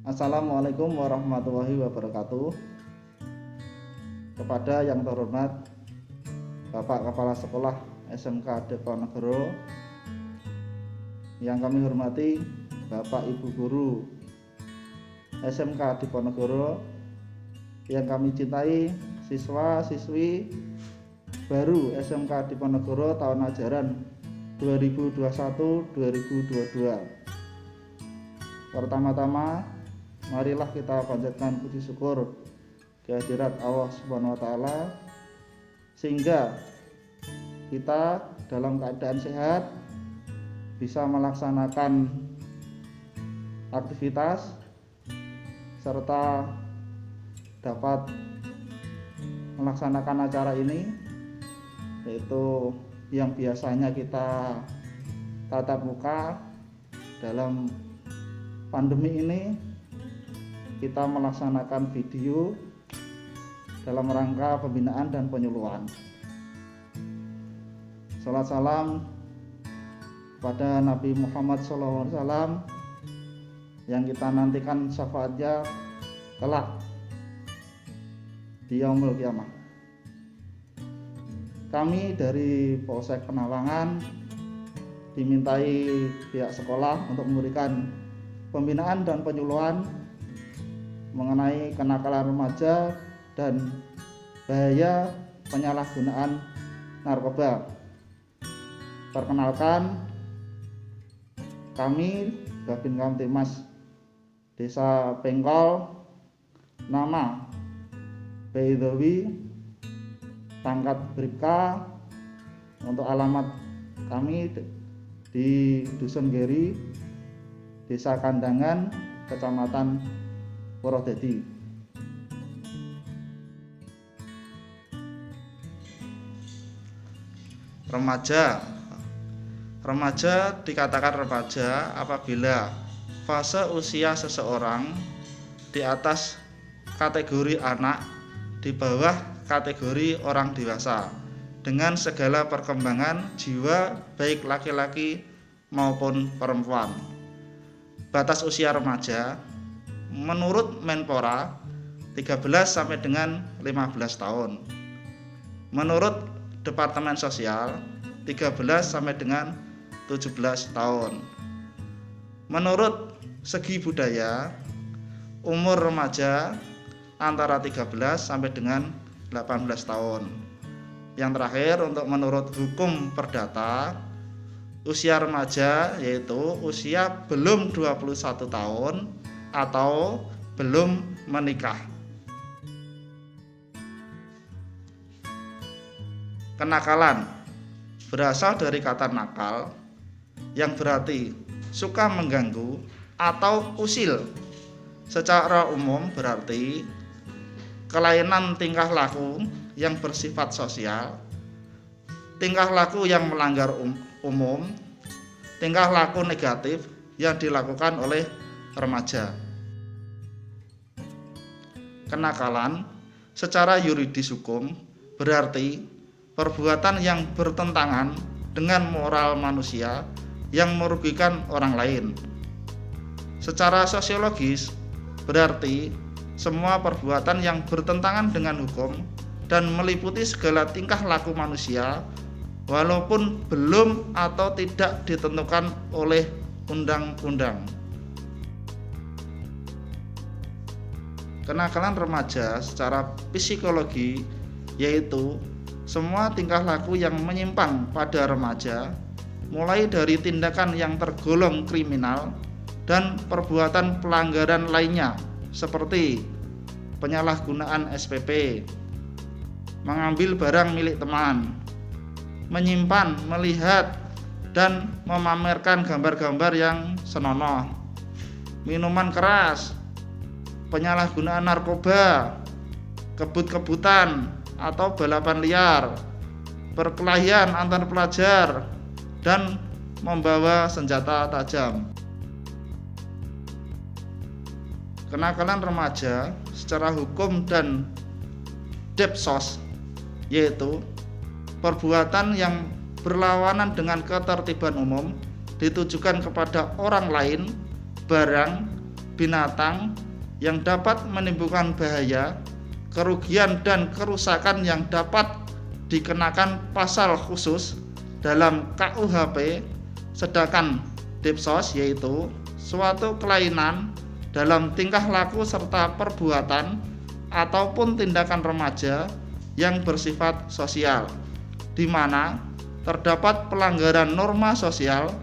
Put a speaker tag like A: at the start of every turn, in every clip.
A: Assalamualaikum warahmatullahi wabarakatuh. Kepada yang terhormat Bapak Kepala Sekolah SMK Diponegoro, yang kami hormati Bapak Ibu Guru SMK Diponegoro, yang kami cintai siswa-siswi baru SMK Diponegoro tahun ajaran 2021-2022. Pertama-tama, marilah kita panjatkan puji syukur kehadirat Allah Subhanahu wa taala sehingga kita dalam keadaan sehat bisa melaksanakan aktivitas serta dapat melaksanakan acara ini, yaitu yang biasanya kita tatap muka. Dalam pandemi ini kita melaksanakan video dalam rangka pembinaan dan penyuluhan. Salat salam pada Nabi Muhammad SAW yang kita nantikan syafaatnya kelak di yaumul kiamah. Kami dari Polsek Penawangan dimintai pihak sekolah untuk memberikan pembinaan dan penyuluhan mengenai kenakalan remaja dan bahaya penyalahgunaan narkoba. Perkenalkan, kami Babin Kamtibmas Desa Pengkol, nama Baidawi, pangkat Bribka. Untuk alamat kami di Dusun Geri, Desa Kandangan, Kecamatan Purwodadi. Remaja dikatakan remaja apabila fase usia seseorang di atas kategori anak, di bawah kategori orang dewasa, dengan segala perkembangan jiwa baik laki-laki maupun perempuan. Batas usia remaja menurut Menpora 13 sampai dengan 15 tahun. Menurut Departemen Sosial 13 sampai dengan 17 tahun. Menurut segi budaya, umur remaja antara 13 sampai dengan 18 tahun. Yang terakhir, untuk menurut hukum perdata, usia remaja yaitu usia belum 21 tahun atau belum menikah. Kenakalan berasal dari kata nakal yang berarti suka mengganggu atau usil. Secara umum berarti kelainan tingkah laku yang bersifat sosial, tingkah laku yang melanggar umum, tingkah laku negatif yang dilakukan oleh remaja. Kenakalan secara yuridis hukum berarti perbuatan yang bertentangan dengan moral manusia yang merugikan orang lain. Secara sosiologis berarti semua perbuatan yang bertentangan dengan hukum dan meliputi segala tingkah laku manusia walaupun belum atau tidak ditentukan oleh undang-undang. Kenakalan remaja secara psikologi yaitu semua tingkah laku yang menyimpang pada remaja, mulai dari tindakan yang tergolong kriminal dan perbuatan pelanggaran lainnya seperti penyalahgunaan SPP, mengambil barang milik teman, menyimpan, melihat, dan memamerkan gambar-gambar yang senonoh, minuman keras, penyalahgunaan narkoba, kebut-kebutan atau balapan liar, perkelahian antar pelajar, dan membawa senjata tajam. Kenakalan remaja secara hukum dan Depsos yaitu perbuatan yang berlawanan dengan ketertiban umum ditujukan kepada orang lain, barang, binatang yang dapat menimbulkan bahaya, kerugian dan kerusakan yang dapat dikenakan pasal khusus dalam KUHP, sedangkan Dipsos yaitu suatu kelainan dalam tingkah laku serta perbuatan ataupun tindakan remaja yang bersifat sosial, di mana terdapat pelanggaran norma sosial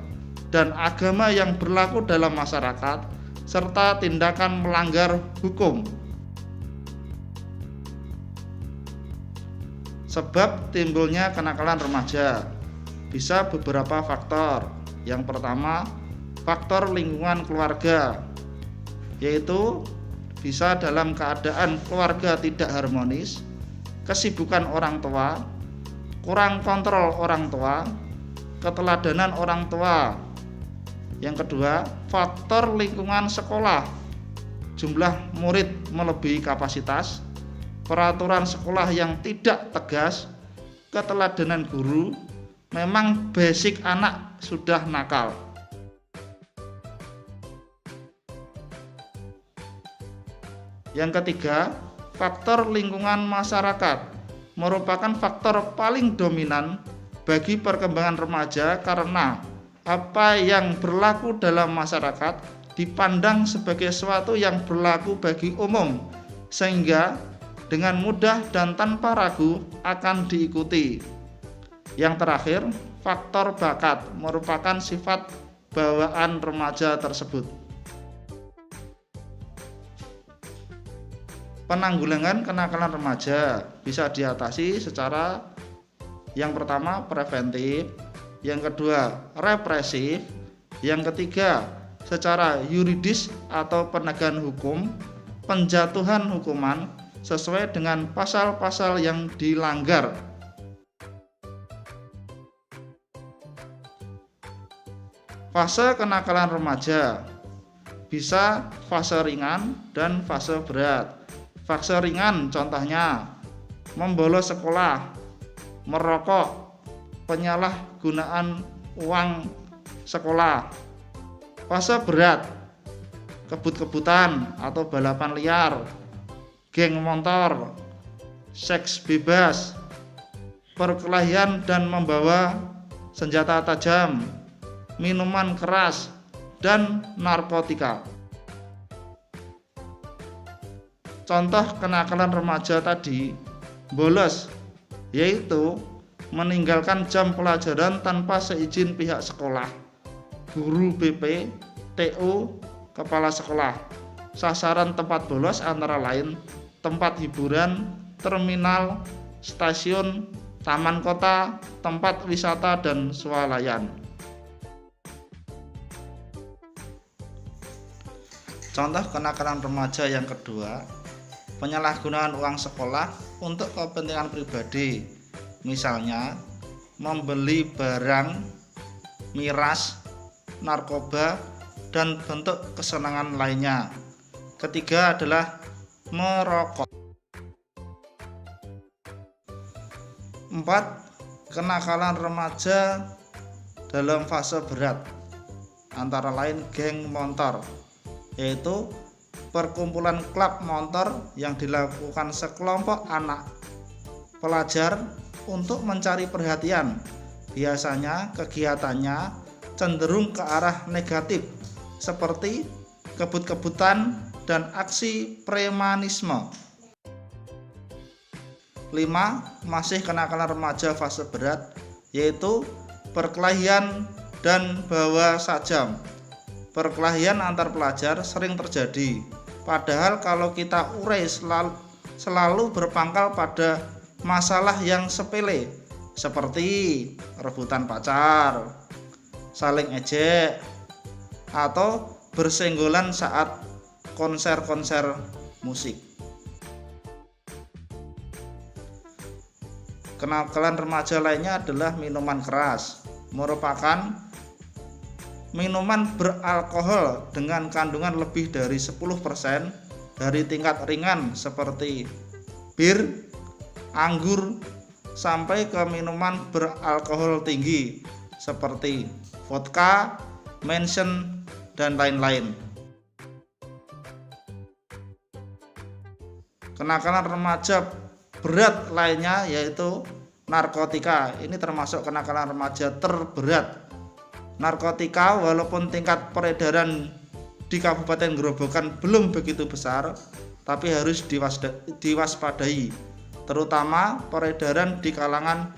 A: dan agama yang berlaku dalam masyarakat serta tindakan melanggar hukum. Sebab timbulnya kenakalan remaja bisa beberapa faktor. Yang pertama, faktor lingkungan keluarga, yaitu bisa dalam keadaan keluarga tidak harmonis, kesibukan orang tua, kurang kontrol orang tua, keteladanan orang tua. Yang kedua, faktor lingkungan sekolah, jumlah murid melebihi kapasitas, peraturan sekolah yang tidak tegas, keteladanan guru. Memang basic anak sudah nakal. Yang ketiga, faktor lingkungan masyarakat merupakan faktor paling dominan bagi perkembangan remaja karena apa yang berlaku dalam masyarakat dipandang sebagai sesuatu yang berlaku bagi umum, sehingga dengan mudah dan tanpa ragu akan diikuti. Yang terakhir, faktor bakat merupakan sifat bawaan remaja tersebut. Penanggulangan kenakalan remaja bisa diatasi secara yang pertama preventif, yang kedua represif, yang ketiga secara yuridis atau penegakan hukum, penjatuhan hukuman sesuai dengan pasal-pasal yang dilanggar. Fase kenakalan remaja bisa fase ringan dan fase berat. Fase ringan contohnya membolos sekolah, merokok, penyalahgunaan uang sekolah. Fase berat, kebut-kebutan atau balapan liar, geng motor, seks bebas, perkelahian dan membawa senjata tajam, minuman keras, dan narkotika. Contoh kenakalan remaja tadi, bolos, yaitu meninggalkan jam pelajaran tanpa seizin pihak sekolah, guru BP, TO, kepala sekolah. Sasaran tempat bolos antara lain tempat hiburan, terminal, stasiun, taman kota, tempat wisata, dan swalayan. Contoh kenakalan remaja yang kedua, penyalahgunaan uang sekolah untuk kepentingan pribadi, misalnya membeli barang, miras, narkoba, dan bentuk kesenangan lainnya. Ketiga adalah merokok. 4. Kenakalan remaja dalam fase berat, antara lain geng motor, yaitu perkumpulan klub motor yang dilakukan sekelompok anak pelajar untuk mencari perhatian. Biasanya kegiatannya cenderung ke arah negatif seperti kebut-kebutan dan aksi premanisme. 5. Masih kenakalan remaja fase berat, yaitu perkelahian dan bawa sajam. Perkelahian antar pelajar sering terjadi, padahal kalau kita urai selalu berpangkal pada masalah yang sepele seperti rebutan pacar, saling ejek, atau bersenggolan saat konser-konser musik. Kenakalan remaja lainnya adalah minuman keras, merupakan minuman beralkohol dengan kandungan lebih dari 10% dari tingkat ringan seperti bir, anggur, sampai ke minuman beralkohol tinggi seperti vodka, Mansion, dan lain-lain. kenakalan remaja berat lainnya yaitu narkotika. Ini termasuk kenakalan remaja terberat. Narkotika walaupun tingkat peredaran di Kabupaten Grobogan belum begitu besar, tapi harus diwaspadai, terutama peredaran di kalangan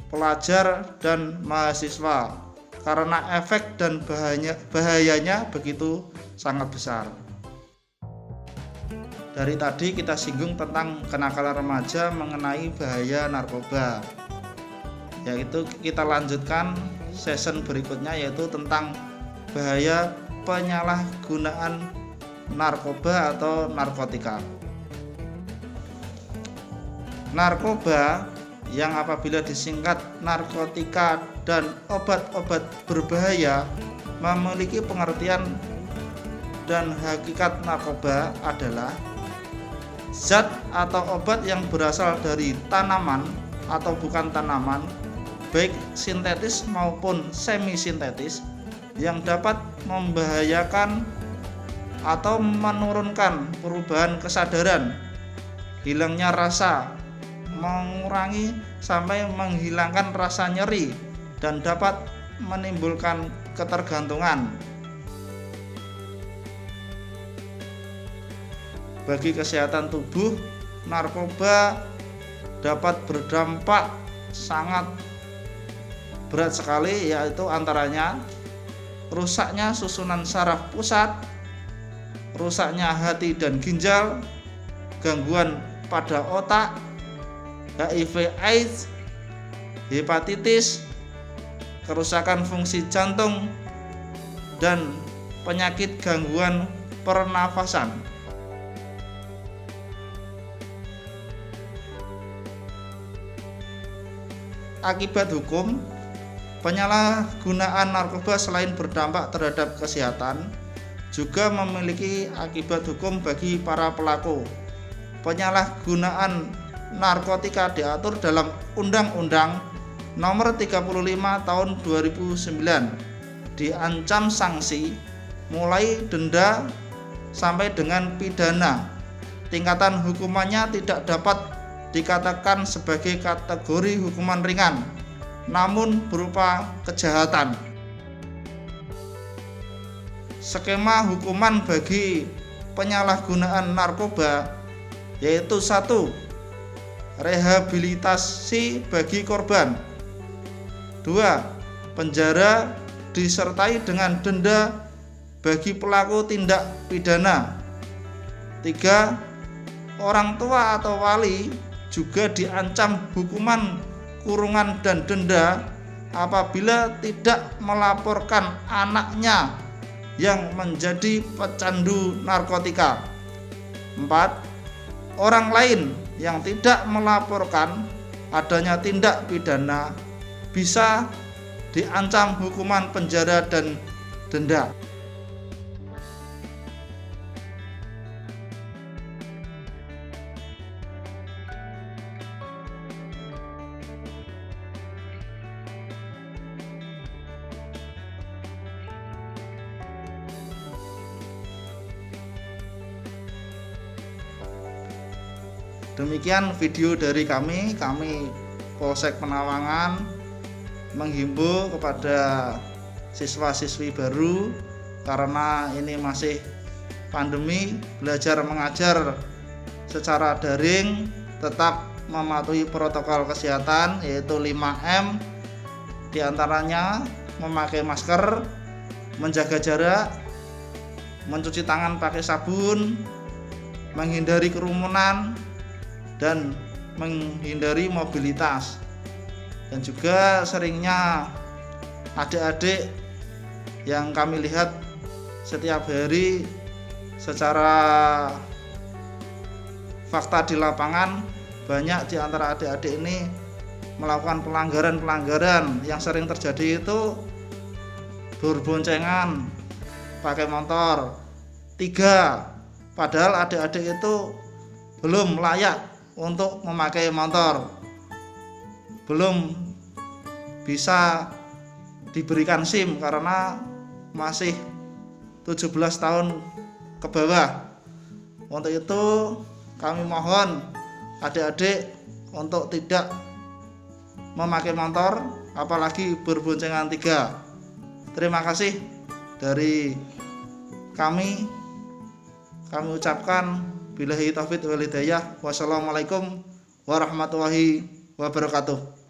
A: pelajar dan mahasiswa, karena efek dan bahayanya begitu sangat besar. Dari tadi kita singgung tentang kenakalan remaja mengenai bahaya narkoba, yaitu kita lanjutkan season berikutnya, yaitu tentang bahaya penyalahgunaan narkoba atau narkotika. Narkoba yang apabila disingkat narkotika dan obat-obat berbahaya memiliki pengertian dan hakikat. Narkoba adalah zat atau obat yang berasal dari tanaman atau bukan tanaman, baik sintetis maupun semi sintetis, yang dapat membahayakan atau menurunkan perubahan kesadaran, hilangnya rasa, mengurangi sampai menghilangkan rasa nyeri, dan dapat menimbulkan ketergantungan. Bagi kesehatan tubuh, narkoba dapat berdampak sangat berat sekali, yaitu antaranya rusaknya susunan saraf pusat, rusaknya hati dan ginjal, gangguan pada otak, HIV/AIDS, hepatitis, kerusakan fungsi jantung, dan penyakit gangguan pernafasan. Akibat hukum, penyalahgunaan narkoba selain berdampak terhadap kesehatan, juga memiliki akibat hukum bagi para pelaku. Penyalahgunaan narkotika diatur dalam Undang-Undang Nomor 35 Tahun 2009, diancam sanksi mulai denda sampai dengan pidana. Tingkatan hukumannya tidak dapat dikatakan sebagai kategori hukuman ringan, namun berupa kejahatan. Skema hukuman bagi penyalahgunaan narkoba yaitu 1. Rehabilitasi bagi korban. 2. Penjara disertai dengan denda bagi pelaku tindak pidana. 3. Orang tua atau wali juga diancam hukuman kurungan dan denda apabila tidak melaporkan anaknya yang menjadi pecandu narkotika. 4. Orang lain yang tidak melaporkan adanya tindak pidana bisa diancam hukuman penjara dan denda. Demikian video dari kami Polsek Penawangan menghimbau kepada siswa-siswi baru, karena ini masih pandemi, belajar mengajar secara daring, tetap mematuhi protokol kesehatan yaitu 5M, diantaranya memakai masker, menjaga jarak, mencuci tangan pakai sabun, menghindari kerumunan, dan menghindari mobilitas. Dan juga seringnya adik-adik yang kami lihat setiap hari secara fakta di lapangan, banyak di antara adik-adik ini melakukan pelanggaran yang sering terjadi itu berboncengan pakai motor 3, padahal adik-adik itu belum layak untuk memakai motor, belum bisa diberikan SIM karena masih 17 tahun ke bawah. Untuk itu kami mohon adik-adik untuk tidak memakai motor, apalagi berboncengan 3. Terima kasih dari kami ucapkan billahi taufik wal hidayah. Wassalamualaikum warahmatullahi wabarakatuh.